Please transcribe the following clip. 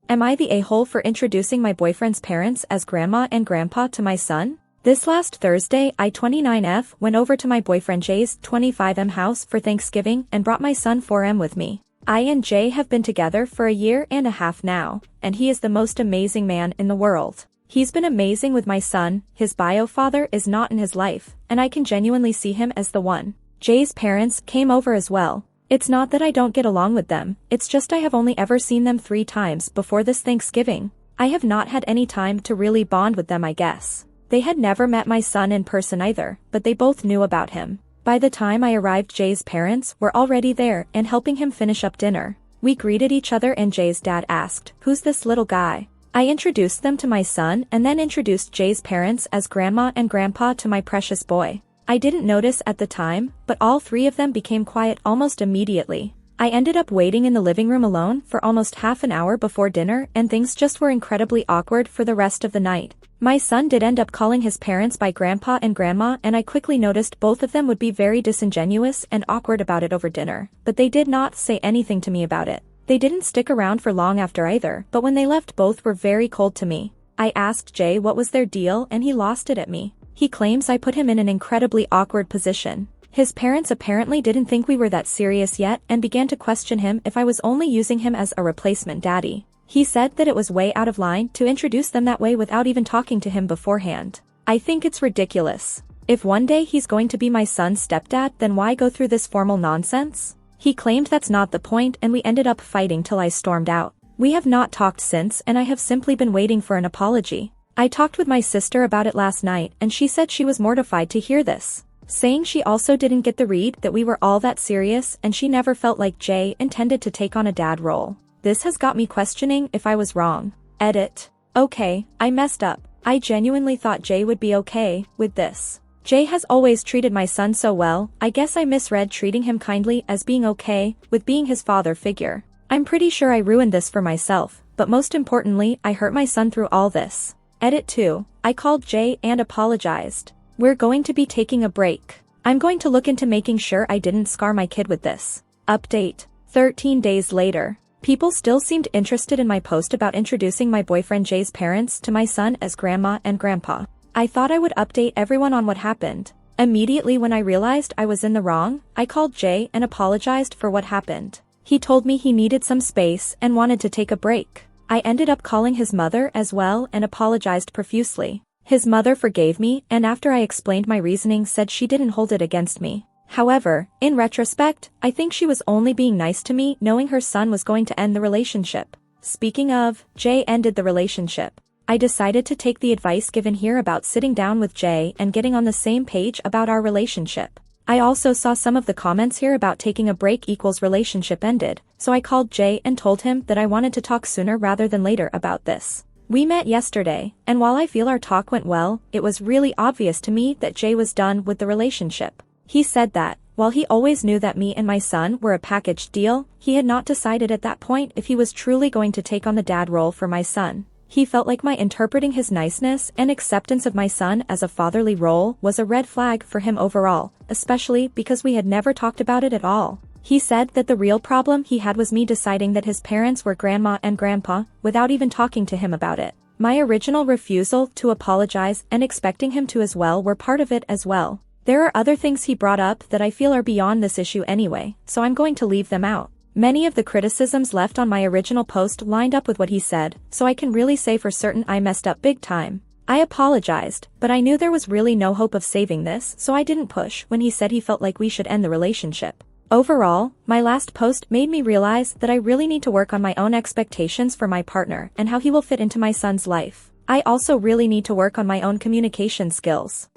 Am I the a-hole for introducing my boyfriend's parents as grandma and grandpa to my son? This last Thursday, I 29F went over to my boyfriend Jay's 25M house for Thanksgiving and brought my son 4M with me. I and Jay have been together for a year and a half now, and he is the most amazing man in the world. He's been amazing with my son, his bio father is not in his life, and I can genuinely see him as the one. Jay's parents came over as well. It's not that I don't get along with them, it's just I have only ever seen them 3 times before this Thanksgiving. I have not had any time to really bond with them, I guess. They had never met my son in person either, but they both knew about him. By the time I arrived, Jay's parents were already there and helping him finish up dinner. We greeted each other and Jay's dad asked, "Who's this little guy?" I introduced them to my son and then introduced Jay's parents as grandma and grandpa to my precious boy. I didn't notice at the time, but all 3 of them became quiet almost immediately. I ended up waiting in the living room alone for almost half an hour before dinner and things just were incredibly awkward for the rest of the night. My son did end up calling his parents by grandpa and grandma, and I quickly noticed both of them would be very disingenuous and awkward about it over dinner, but they did not say anything to me about it. They didn't stick around for long after either, but when they left both were very cold to me. I asked Jay what was their deal and he lost it at me. He claims I put him in an incredibly awkward position. His parents apparently didn't think we were that serious yet and began to question him if I was only using him as a replacement daddy. He said that it was way out of line to introduce them that way without even talking to him beforehand. I think it's ridiculous. If one day he's going to be my son's stepdad, then why go through this formal nonsense? He claimed that's not the point and we ended up fighting till I stormed out. We have not talked since and I have simply been waiting for an apology. I talked with my sister about it last night and she said she was mortified to hear this, saying she also didn't get the read that we were all that serious and she never felt like Jay intended to take on a dad role. This has got me questioning if I was wrong. Edit. Okay, I messed up. I genuinely thought Jay would be okay with this. Jay has always treated my son so well, I guess I misread treating him kindly as being okay with being his father figure. I'm pretty sure I ruined this for myself, but most importantly, I hurt my son through all this. Edit 2. I called Jay and apologized. We're going to be taking a break. I'm going to look into making sure I didn't scar my kid with this. Update. 13 days later. People still seemed interested in my post about introducing my boyfriend Jay's parents to my son as grandma and grandpa. I thought I would update everyone on what happened. Immediately when I realized I was in the wrong, I called Jay and apologized for what happened. He told me he needed some space and wanted to take a break. I ended up calling his mother as well and apologized profusely. His mother forgave me and after I explained my reasoning said she didn't hold it against me. However, in retrospect, I think she was only being nice to me knowing her son was going to end the relationship. Speaking of, Jay ended the relationship. I decided to take the advice given here about sitting down with Jay and getting on the same page about our relationship. I also saw some of the comments here about taking a break equals relationship ended, so I called Jay and told him that I wanted to talk sooner rather than later about this. We met yesterday, and while I feel our talk went well, it was really obvious to me that Jay was done with the relationship. He said that, while he always knew that me and my son were a packaged deal, he had not decided at that point if he was truly going to take on the dad role for my son. He felt like my interpreting his niceness and acceptance of my son as a fatherly role was a red flag for him overall, especially because we had never talked about it at all. He said that the real problem he had was me deciding that his parents were grandma and grandpa without even talking to him about it. My original refusal to apologize and expecting him to as well were part of it as well. There are other things he brought up that I feel are beyond this issue anyway, so I'm going to leave them out. Many of the criticisms left on my original post lined up with what he said, so I can really say for certain I messed up big time. I apologized, but I knew there was really no hope of saving this, so I didn't push when he said he felt like we should end the relationship. Overall, my last post made me realize that I really need to work on my own expectations for my partner and how he will fit into my son's life. I also really need to work on my own communication skills.